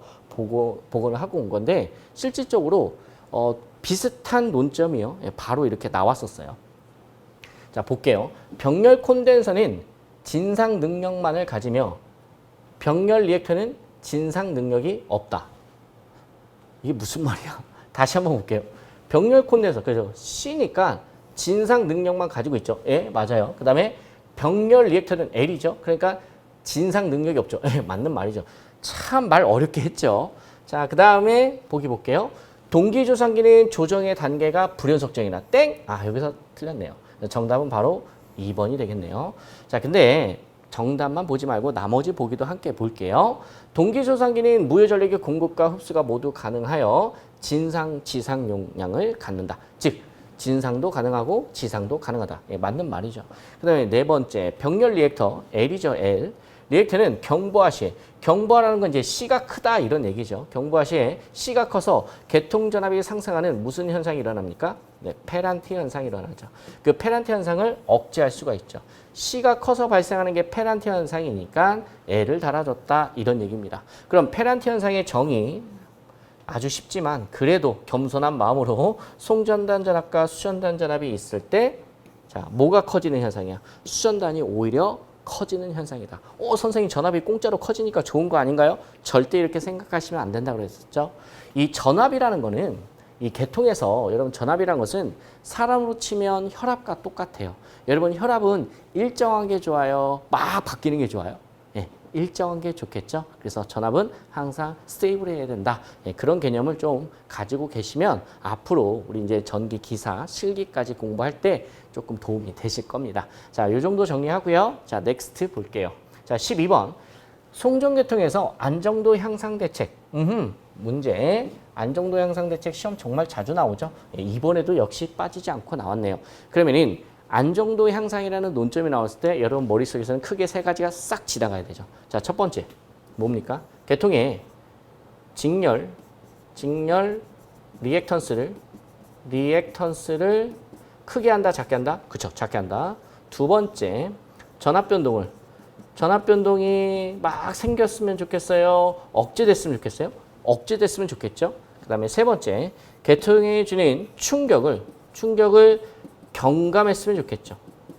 복원을 하고 온 건데 실질적으로 비슷한 논점이요. 바로 이렇게 나왔었어요. 자, 볼게요. 병렬 콘덴서는 진상 능력만을 가지며 병렬 리액터는 진상 능력이 없다. 이게 무슨 말이야? 다시 한번 볼게요. 병렬 콘덴서, 그래서 C니까 진상 능력만 가지고 있죠. 예, 맞아요. 그 다음에 병렬 리액터는 L이죠. 그러니까 진상 능력이 없죠. 예, 맞는 말이죠. 참 말 어렵게 했죠. 자, 그 다음에 보기 볼게요. 동기조산기는 조정의 단계가 불연속적이나 땡! 아, 여기서 틀렸네요. 정답은 바로 2번이 되겠네요. 자, 근데 정답만 보지 말고 나머지 보기도 함께 볼게요. 동기조산기는 무효전력의 공급과 흡수가 모두 가능하여 진상, 지상 용량을 갖는다. 즉 진상도 가능하고 지상도 가능하다. 예, 맞는 말이죠. 그 다음에 네 번째, 병렬 리액터, L이죠, L. 리액터는 경보화 시에, 경보화라는 건 이제 C가 크다 이런 얘기죠. 경보화 시에 C가 커서 개통전압이 상승하는 무슨 현상이 일어납니까? 네, 페란티 현상이 일어나죠. 그 페란티 현상을 억제할 수가 있죠. C가 커서 발생하는 게 페란티 현상이니까 L을 달아줬다 이런 얘기입니다. 그럼 페란티 현상의 정의 아주 쉽지만 그래도 겸손한 마음으로 송전단 전압과 수전단 전압이 있을 때 자, 뭐가 커지는 현상이야? 수전단이 오히려 커지는 현상이다. 선생님 전압이 공짜로 커지니까 좋은 거 아닌가요? 절대 이렇게 생각하시면 안 된다고 그랬었죠. 이 전압이라는 거는 이 계통에서 여러분 전압이라는 것은 사람으로 치면 혈압과 똑같아요. 여러분 혈압은 일정한 게 좋아요? 막 바뀌는 게 좋아요? 예, 일정한 게 좋겠죠. 그래서 전압은 항상 스테이블해야 된다. 예, 그런 개념을 좀 가지고 계시면 앞으로 우리 이제 전기 기사 실기까지 공부할 때 조금 도움이 되실 겁니다. 자, 이 정도 정리하고요. 자, 넥스트 볼게요. 자, 12번. 송전계통에서 안정도 향상 대책. 문제. 안정도 향상 대책 시험 정말 자주 나오죠. 예, 이번에도 역시 빠지지 않고 나왔네요. 그러면은 안정도 향상이라는 논점이 나왔을 때 여러분 머릿속에서는 크게 세 가지가 싹 지나가야 되죠. 자, 첫 번째. 뭡니까? 계통의 직렬, 리액턴스를 크게 한다, 작게 한다? 그쵸, 작게 한다. 두 번째, 전압 변동이 막 생겼으면 좋겠어요? 억제됐으면 좋겠어요? 억제됐으면 좋겠죠? 그 다음에 세 번째, 계통에 주는 충격을 경감했으면 좋겠죠.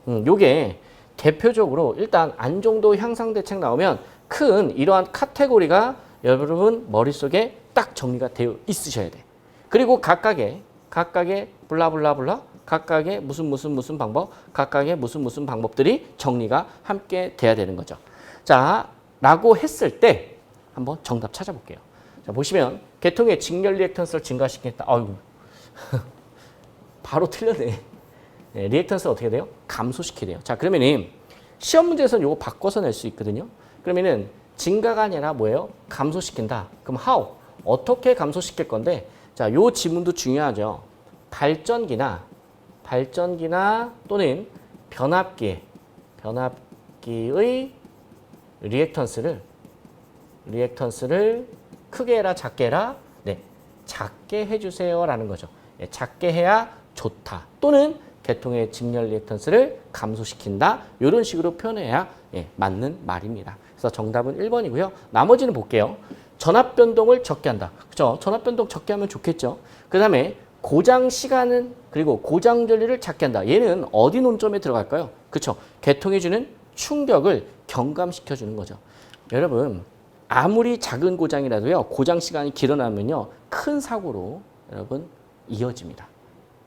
요게 대표적으로 일단 안정도 향상 대책 나오면 큰 이러한 카테고리가 여러분 머릿속에 딱 정리가 되어 있으셔야 돼. 그리고 각각의 블라블라블라 각각의 무슨 방법, 각각의 무슨 방법들이 정리가 함께 돼야 되는 거죠. 자, 라고 했을 때 한번 정답 찾아볼게요. 자, 보시면 계통의 직렬 리액턴스를 증가시키겠다. 아유, 바로 틀렸네. 네, 리액턴스가 어떻게 돼요? 감소시키게 돼요. 자, 그러면은 시험 문제에서는 이거 바꿔서 낼 수 있거든요. 그러면은 증가가 아니라 뭐예요? 감소시킨다. 그럼 how? 어떻게 감소시킬 건데? 자, 요 지문도 중요하죠. 발전기나 또는 변압기의 리액턴스를 크게 해라, 작게 해라? 네, 작게 해주세요라는 거죠. 네, 작게 해야 좋다. 또는 계통의 직렬 리액턴스를 감소시킨다. 이런 식으로 표현해야 맞는 말입니다. 그래서 정답은 1번이고요. 나머지는 볼게요. 전압 변동을 적게 한다. 그렇죠? 전압 변동 적게 하면 좋겠죠. 그 다음에 고장 시간은 그리고 고장 전류를 작게 한다. 얘는 어디 논점에 들어갈까요? 그렇죠? 계통이 주는 충격을 경감시켜 주는 거죠. 여러분 아무리 작은 고장이라도요. 고장 시간이 길어나면요. 큰 사고로 여러분 이어집니다.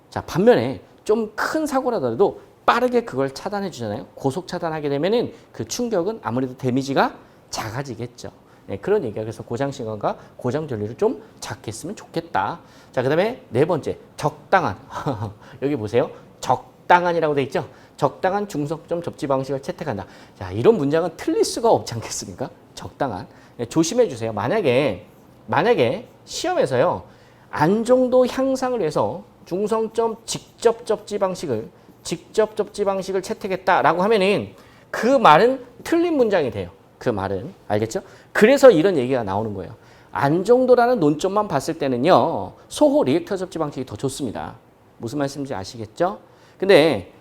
자, 반면에 좀 큰 사고라도 빠르게 그걸 차단해 주잖아요. 고속 차단하게 되면은 그 충격은 아무래도 데미지가 작아지겠죠. 네, 그런 얘기야. 그래서 고장 시간과 고장 전류를 좀 작게 했으면 좋겠다. 자, 그 다음에 네 번째, 적당한. 여기 보세요. 적당한이라고 돼 있죠. 적당한 중속점 접지 방식을 채택한다. 자, 이런 문장은 틀릴 수가 없지 않겠습니까? 적당한. 네, 조심해 주세요. 만약에 시험에서요. 안정도 향상을 위해서 중성점 직접 접지 방식을 채택했다라고 하면은 그 말은 틀린 문장이 돼요. 그 말은 알겠죠? 그래서 이런 얘기가 나오는 거예요. 안정도라는 논점만 봤을 때는요. 소호 리액터 접지 방식이 더 좋습니다. 무슨 말씀인지 아시겠죠? 근데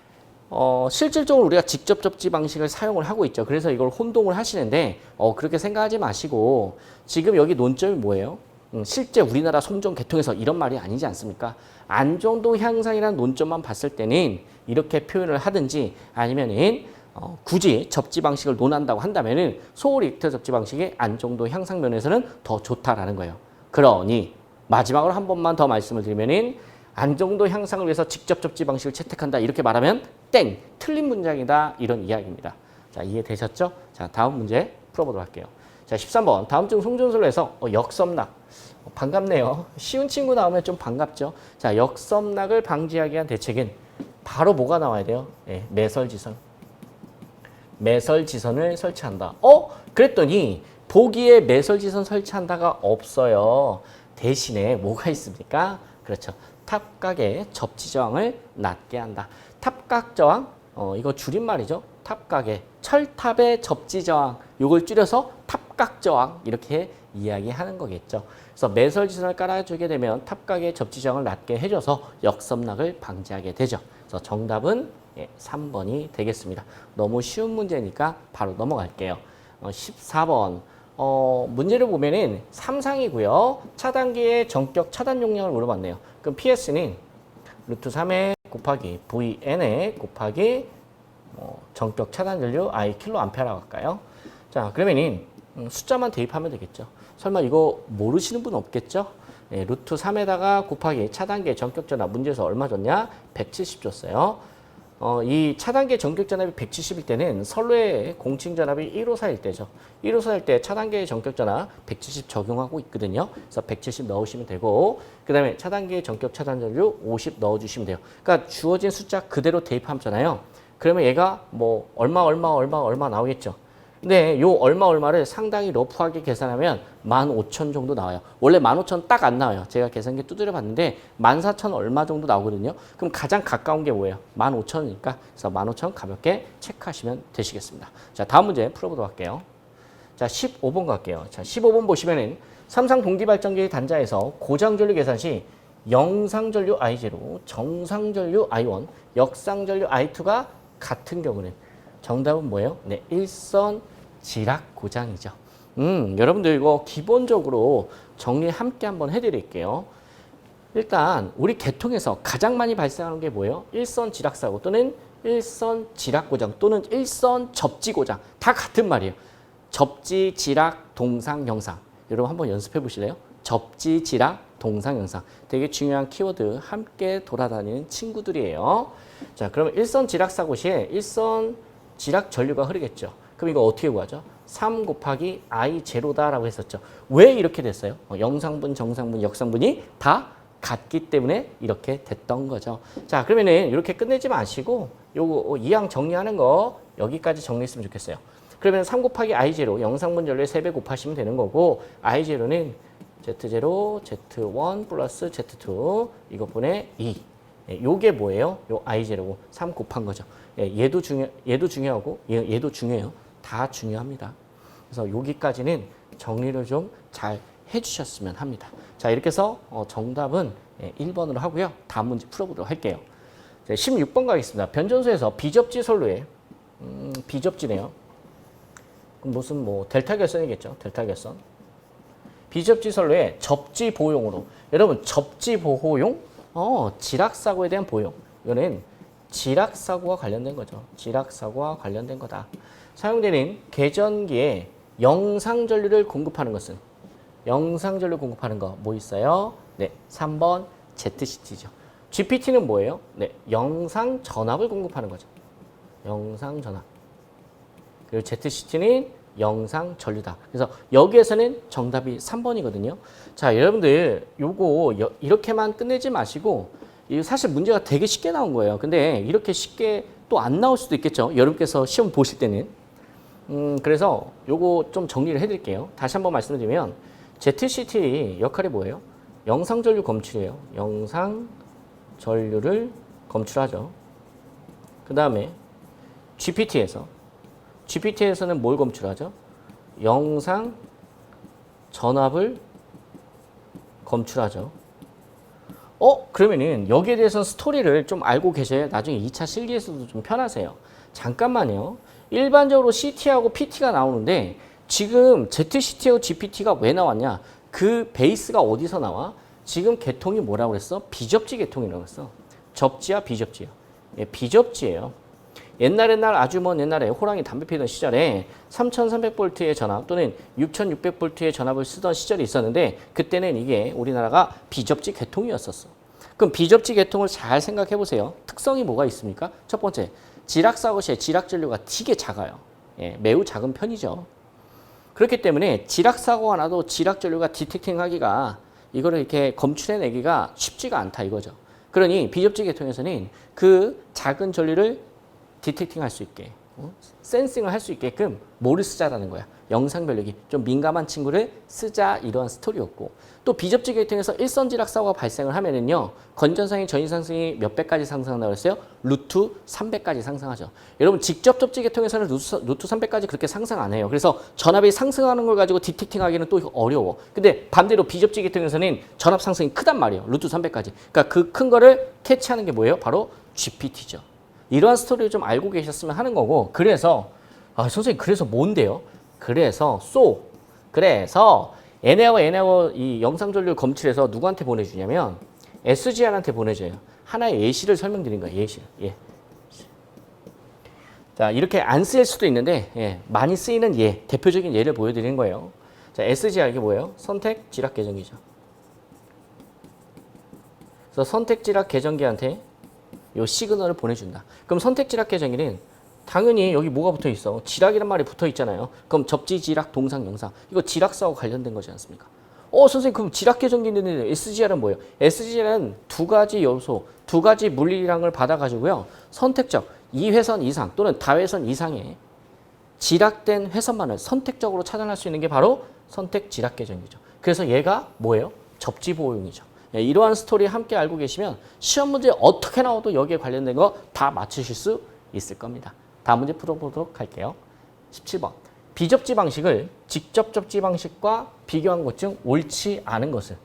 실질적으로 우리가 직접 접지 방식을 사용을 하고 있죠. 그래서 이걸 혼동을 하시는데 그렇게 생각하지 마시고 지금 여기 논점이 뭐예요? 실제 우리나라 송전 계통에서 이런 말이 아니지 않습니까? 안정도 향상이라는 논점만 봤을 때는 이렇게 표현을 하든지 아니면은 굳이 접지 방식을 논한다고 한다면은 소호 리액터 접지 방식의 안정도 향상 면에서는 더 좋다라는 거예요. 그러니 마지막으로 한 번만 더 말씀을 드리면은 안정도 향상을 위해서 직접 접지 방식을 채택한다 이렇게 말하면 땡 틀린 문장이다 이런 이야기입니다. 자, 이해되셨죠? 자, 다음 문제 풀어보도록 할게요. 자, 13번 다음 중 송전술에서 역섬락 반갑네요. 쉬운 친구 나오면 좀 반갑죠. 자, 역섬락을 방지하기 위한 대책은 바로 뭐가 나와야 돼요? 매설지선을 설치한다. 그랬더니 보기에 매설지선 설치한다가 없어요. 대신에 뭐가 있습니까? 그렇죠. 탑각의 접지 저항을 낮게 한다. 탑각 저항, 이거 줄임말이죠. 탑각의 철탑의 접지 저항, 이걸 줄여서 탑각 저항 이렇게 이야기하는 거겠죠. 그래서 매설지선을 깔아주게 되면 탑각의 접지 저항을 낮게 해줘서 역섬락을 방지하게 되죠. 그래서 정답은 3번이 되겠습니다. 너무 쉬운 문제니까 바로 넘어갈게요. 14번. 문제를 보면은 3상이고요. 차단기의 전격 차단 용량을 물어봤네요. 그럼 PS는 루트 3에 곱하기 VN에 곱하기 전격 차단 전류 I 킬로암페어라고 할까요? 자, 그러면은 숫자만 대입하면 되겠죠. 설마 이거 모르시는 분 없겠죠? 네, 루트 3에다가 곱하기 차단계 전격 전압 문제에서 얼마 줬냐? 170 줬어요. 이 차단계 전격 전압이 170일 때는 선로의 공칭 전압이 154일 때죠. 154일 때 차단계의 전격 전압 170 적용하고 있거든요. 그래서 170 넣으시면 되고, 그 다음에 차단계의 전격 차단 전류 50 넣어주시면 돼요. 그러니까 주어진 숫자 그대로 대입하잖아요. 그러면 얘가 뭐 얼마 나오겠죠. 근데 요 얼마를 상당히 러프하게 계산하면 15,000 정도 나와요. 원래 15,000 딱 안 나와요. 제가 계산기 두드려 봤는데 14,000 얼마 정도 나오거든요. 그럼 가장 가까운 게 뭐예요? 15,000이니까. 그래서 15,000 가볍게 체크하시면 되시겠습니다. 자, 다음 문제 풀어보도록 할게요. 자, 15번 갈게요. 자, 15번 보시면은 삼상 동기발전기 단자에서 고장전류 계산 시 영상전류 I0, 정상전류 I1, 역상전류 I2가 같은 경우는 정답은 뭐예요? 네, 일선 지락 고장이죠. 여러분들 이거 기본적으로 정리 함께 한번 해드릴게요. 일단 우리 계통에서 가장 많이 발생하는 게 뭐예요? 일선 지락 사고 또는 일선 지락 고장 또는 일선 접지 고장 다 같은 말이에요. 접지 지락 동상 영상. 여러분 한번 연습해 보실래요? 접지 지락 동상 영상. 되게 중요한 키워드 함께 돌아다니는 친구들이에요. 자, 그러면 일선 지락 사고 시에 일선 지락 전류가 흐르겠죠. 그럼 이거 어떻게 구하죠? 3 곱하기 I0다라고 했었죠. 왜 이렇게 됐어요? 영상분, 정상분, 역상분이 다 같기 때문에 이렇게 됐던 거죠. 자, 그러면은 이렇게 끝내지 마시고 요거 2항 정리하는 거 여기까지 정리했으면 좋겠어요. 그러면 3 곱하기 I0 영상분 전류의 3배 곱하시면 되는 거고 I0는 Z0, Z1 플러스 Z2 이거 분의 2. 요게 뭐예요? 요 I0고 3 곱한 거죠. 얘도 중요하고 얘도 중요해요. 다 중요합니다. 그래서 여기까지는 정리를 좀 잘 해주셨으면 합니다. 자, 이렇게 해서 정답은 1번으로 하고요. 다음 문제 풀어보도록 할게요. 16번 가겠습니다. 변전소에서 비접지 선로에 비접지네요. 그럼 무슨 뭐 델타 결선이겠죠. 델타 결선. 비접지 선로에 접지 보호용으로. 여러분 접지 보호용? 지락사고에 대한 보용. 이거는 지락사고와 관련된 거죠. 지락사고와 관련된 거다. 사용되는 계전기에 영상전류를 공급하는 것은 영상전류 공급하는 거 뭐 있어요? 네, 3번 ZCT죠. GPT는 뭐예요? 네, 영상 전압을 공급하는 거죠. 영상 전압. 그리고 ZCT는 영상 전류다. 그래서 여기에서는 정답이 3번이거든요. 자, 여러분들 요거 이렇게만 끝내지 마시고 사실 문제가 되게 쉽게 나온 거예요. 근데 이렇게 쉽게 또 안 나올 수도 있겠죠. 여러분께서 시험 보실 때는. 그래서 요거 좀 정리를 해드릴게요. 다시 한번 말씀드리면 ZCT 역할이 뭐예요? 영상 전류 검출이에요. 영상 전류를 검출하죠. 그 다음에 GPT에서는 뭘 검출하죠? 영상 전압을 검출하죠. 그러면은 여기에 대해서는 스토리를 좀 알고 계셔야 나중에 2차 실기에서도 좀 편하세요. 잠깐만요. 일반적으로 CT하고 PT가 나오는데 지금 ZCT하고 GPT가 왜 나왔냐? 그 베이스가 어디서 나와? 지금 계통이 뭐라고 그랬어? 비접지 계통이라고 했어. 접지야 비접지야? 예, 비접지예요. 옛날 아주 먼 옛날에 호랑이 담배 피던 시절에 3300V의 전압 또는 6600V의 전압을 쓰던 시절이 있었는데 그때는 이게 우리나라가 비접지 계통이었었어. 그럼 비접지 계통을 잘 생각해 보세요. 특성이 뭐가 있습니까? 첫 번째, 지락사고 시에 지락전류가 되게 작아요. 예, 매우 작은 편이죠. 그렇기 때문에 지락사고가 나도 지락전류가 디텍팅하기가 이거를 이렇게 검출해내기가 쉽지가 않다 이거죠. 그러니 비접지 계통에서는 그 작은 전류를 디텍팅할 수 있게 센싱을 할 수 있게끔 뭐를 쓰자라는 거야. 영상 변력이 좀 민감한 친구를 쓰자 이러한 스토리였고 또 비접지 계통에서 일선지락 사고가 발생을 하면은요 건전상의 전이상승이 몇 배까지 상승한다고 했어요? 루트 3배까지 상승하죠. 여러분 직접 접지 계통에서는 루트 3배까지 그렇게 상승 안 해요. 그래서 전압이 상승하는 걸 가지고 디텍팅하기는 또 어려워. 근데 반대로 비접지 계통에서는 전압 상승이 크단 말이에요. 루트 3배까지. 그러니까 그 큰 거를 캐치하는 게 뭐예요? 바로 GPT죠. 이러한 스토리를 좀 알고 계셨으면 하는 거고 그래서 선생님 그래서 뭔데요? 그래서 그래서 얘네하고 이 영상 전류 검출해서 누구한테 보내주냐면 SGR한테 보내줘요. 하나의 예시를 설명드린 거예요. 예시. 예. 자 이렇게 안 쓰일 수도 있는데 많이 쓰이는 대표적인 예를 보여드리는 거예요. 자 SGR 이게 뭐예요? 선택 지락 계정기죠. 그래서 선택 지락 계정기한테 요 시그널을 보내준다. 그럼 선택 지락 계정기는 당연히 여기 뭐가 붙어 있어? 지락이란 말이 붙어 있잖아요. 그럼 접지 지락 동상 영상. 이거 지락사하고 관련된 거지 않습니까? 선생님 그럼 지락 계정기는 SGR은 뭐예요? SGR은 두 가지 요소, 두 가지 물리량을 받아가지고요. 선택적 2회선 이상 또는 다회선 이상의 지락된 회선만을 선택적으로 차단할 수 있는 게 바로 선택 지락 계정기죠. 그래서 얘가 뭐예요? 접지 보호용이죠. 이러한 스토리 함께 알고 계시면 시험 문제 어떻게 나와도 여기에 관련된 거 다 맞추실 수 있을 겁니다. 다음 문제 풀어보도록 할게요. 17번. 비접지 방식을 직접 접지 방식과 비교한 것 중 옳지 않은 것을.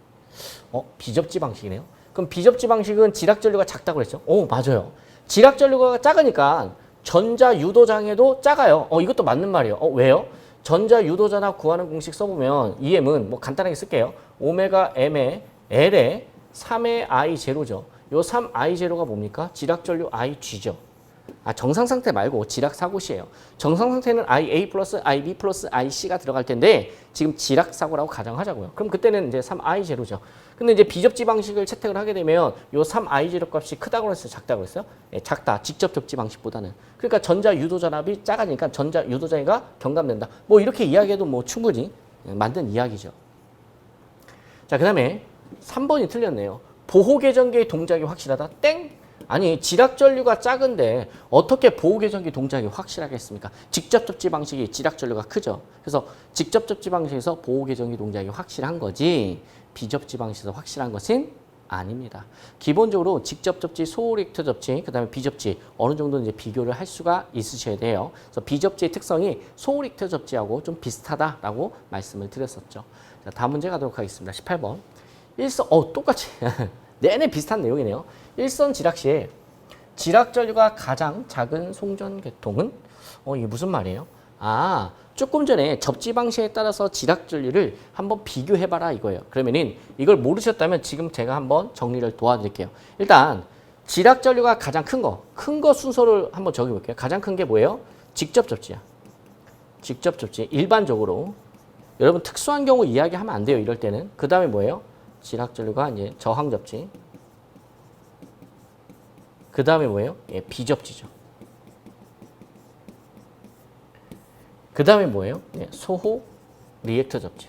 비접지 방식이네요. 그럼 비접지 방식은 지락 전류가 작다고 그랬죠? 맞아요. 지락 전류가 작으니까 전자 유도장애도 작아요. 이것도 맞는 말이에요. 왜요? 전자 유도전압 구하는 공식 써보면 EM은 뭐 간단하게 쓸게요. 오메가 M의 L의 3의 I 제로죠. 요 3I 제로가 뭡니까? 지락 전류 IG죠. 정상 상태 말고 지락 사고시예요. 정상 상태는 IA 플러스 IB 플러스 IC가 들어갈 텐데 지금 지락 사고라고 가정하자고요. 그럼 그때는 이제 3I 제로죠. 근데 이제 비접지 방식을 채택을 하게 되면 요 3I 제로 값이 크다고 그랬어요? 작다고 그랬어요? 작다. 직접 접지 방식보다는. 그러니까 전자 유도 전압이 작으니까 전자 유도 장애가 경감된다. 뭐 이렇게 이야기해도 뭐 충분히 맞는 이야기죠. 자, 그다음에 3번이 틀렸네요. 보호 계전기의 동작이 확실하다. 땡. 아니 지락 전류가 작은데 어떻게 보호 계전기 동작이 확실하겠습니까? 직접 접지 방식이 지락 전류가 크죠. 그래서 직접 접지 방식에서 보호 계전기 동작이 확실한 거지 비접지 방식에서 확실한 것은 아닙니다. 기본적으로 직접 접지, 소리액터 접지, 그다음에 비접지 어느 정도 이제 비교를 할 수가 있으셔야 돼요. 그래서 비접지의 특성이 소리액터 접지하고 좀 비슷하다라고 말씀을 드렸었죠. 자, 다음 문제 가도록 하겠습니다. 18번. 똑같이 내내 비슷한 내용이네요. 일선 지락 시에 지락 전류가 가장 작은 송전 계통은 이게 무슨 말이에요? 조금 전에 접지 방식에 따라서 지락 전류를 한번 비교해봐라 이거예요. 그러면은 이걸 모르셨다면 지금 제가 한번 정리를 도와드릴게요. 일단 지락 전류가 가장 큰 거 순서를 한번 적어볼게요. 가장 큰 게 뭐예요? 직접 접지야. 직접 접지. 일반적으로 여러분 특수한 경우 이야기하면 안 돼요. 이럴 때는. 그 다음에 뭐예요? 지락 전류가 이제 저항 접지. 그 다음에 뭐예요? 비접지죠. 그 다음에 뭐예요? 소호 리액터 접지.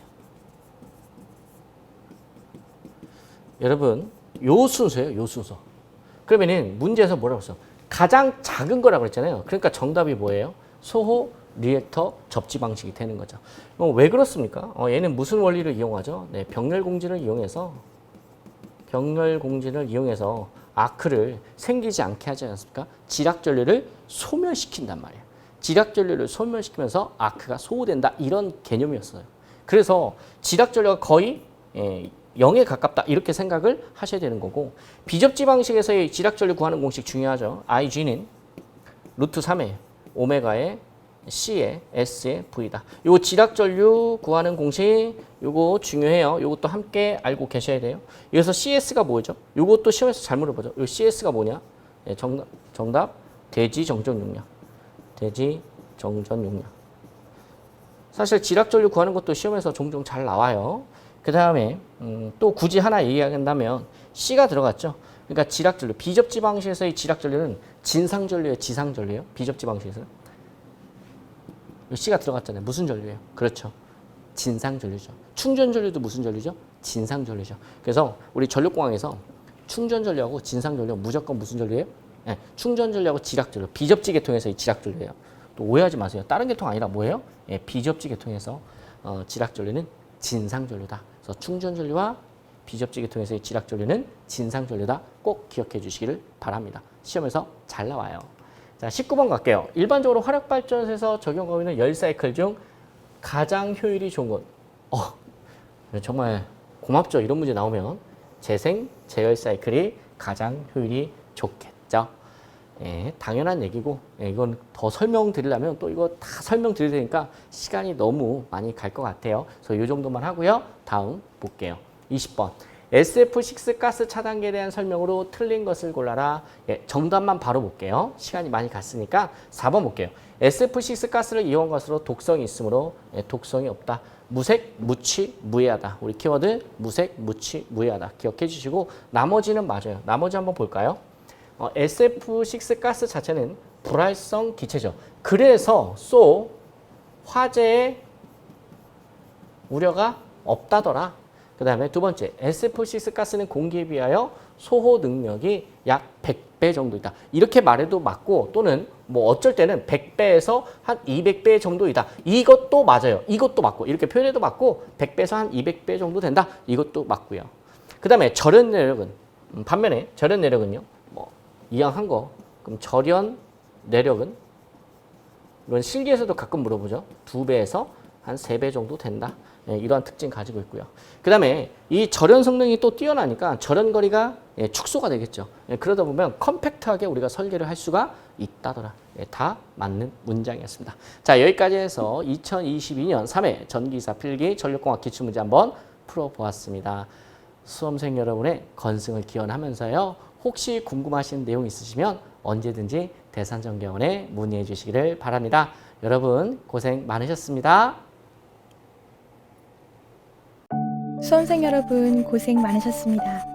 여러분, 요 순서예요. 요 순서. 그러면은 문제에서 뭐라고 했어? 가장 작은 거라고 그랬잖아요. 그러니까 정답이 뭐예요? 소호 리액터 접지 방식이 되는 거죠. 왜 그렇습니까? 얘는 무슨 원리를 이용하죠? 병렬 공진을 이용해서 아크를 생기지 않게 하지 않습니까? 지락 전류를 소멸시킨단 말이에요. 지락 전류를 소멸시키면서 아크가 소호된다 이런 개념이었어요. 그래서 지락 전류가 거의 0에 가깝다 이렇게 생각을 하셔야 되는 거고 비접지 방식에서의 지락 전류 구하는 공식 중요하죠. IG는 루트 3의 오메가의 C의 S의 V다. 요 지락 전류 구하는 공식 요거 중요해요. 요것도 함께 알고 계셔야 돼요. 여기서 CS가 뭐죠? 요것도 시험에서 잘 물어보죠. 요 CS가 뭐냐? 정답 대지 정전 용량. 대지 정전 용량. 사실 지락 전류 구하는 것도 시험에서 종종 잘 나와요. 그 다음에 또 굳이 하나 얘기한다면 C가 들어갔죠. 그러니까 지락 전류, 비접지 방식에서의 지락 전류는 진상 전류예요, 지상 전류예요? 비접지 방식에서는. C가 들어갔잖아요. 무슨 전류예요? 그렇죠. 진상 전류죠. 충전 전류도 무슨 전류죠? 진상 전류죠. 그래서 우리 전력공학에서 충전 전류하고 진상 전류 무조건 무슨 전류예요? 충전 전류하고 지락 전류. 비접지 계통에서의 지락 전류예요. 또 오해하지 마세요. 다른 계통 아니라 뭐예요? 예, 비접지 계통에서 지락전류는 진상전류다. 그래서 충전전류와 비접지 계통에서의 지락전류는 진상전류다. 꼭 기억해 주시기를 바랍니다. 시험에서 잘 나와요. 자, 19번 갈게요. 일반적으로 화력발전소에서 적용하고 있는 열 사이클 중 가장 효율이 좋은 건 정말 고맙죠. 이런 문제 나오면 재생, 재열 사이클이 가장 효율이 좋겠죠. 예, 당연한 얘기고 이건 더 설명드리려면 또 이거 다 설명드릴 테니까 시간이 너무 많이 갈 것 같아요. 그래서 이 정도만 하고요. 다음 볼게요. 20번. SF6 가스 차단기에 대한 설명으로 틀린 것을 골라라. 예, 정답만 바로 볼게요. 시간이 많이 갔으니까 4번 볼게요. SF6 가스를 이용한 것으로 독성이 있으므로 독성이 없다. 무색, 무취, 무해하다. 우리 키워드 무색, 무취, 무해하다. 기억해 주시고 나머지는 맞아요. 나머지 한번 볼까요? SF6 가스 자체는 불활성 기체죠. 그래서 화재의 우려가 없다더라. 그 다음에 두 번째, SF6 가스는 공기에 비하여 소호 능력이 약 100배 정도 있다. 이렇게 말해도 맞고 또는 뭐 어쩔 때는 100배에서 한 200배 정도이다. 이것도 맞아요. 이것도 맞고 이렇게 표현해도 맞고 100배에서 한 200배 정도 된다. 이것도 맞고요. 그 다음에 절연 내력은 반면에 절연 내력은요. 뭐 이왕한 거 그럼 절연 내력은 이건 실기에서도 가끔 물어보죠. 2배에서 한 3배 정도 된다. 예, 이러한 특징 가지고 있고요. 그 다음에 이 절연 성능이 또 뛰어나니까 절연 거리가 축소가 되겠죠. 그러다 보면 컴팩트하게 우리가 설계를 할 수가 있다더라. 다 맞는 문장이었습니다. 자, 여기까지 해서 2022년 3회 전기이사 필기 전력공학 기출문제 한번 풀어보았습니다. 수험생 여러분의 건승을 기원하면서요. 혹시 궁금하신 내용 있으시면 언제든지 대산전경원에 문의해 주시기를 바랍니다. 여러분 고생 많으셨습니다. 수험생 여러분 고생 많으셨습니다.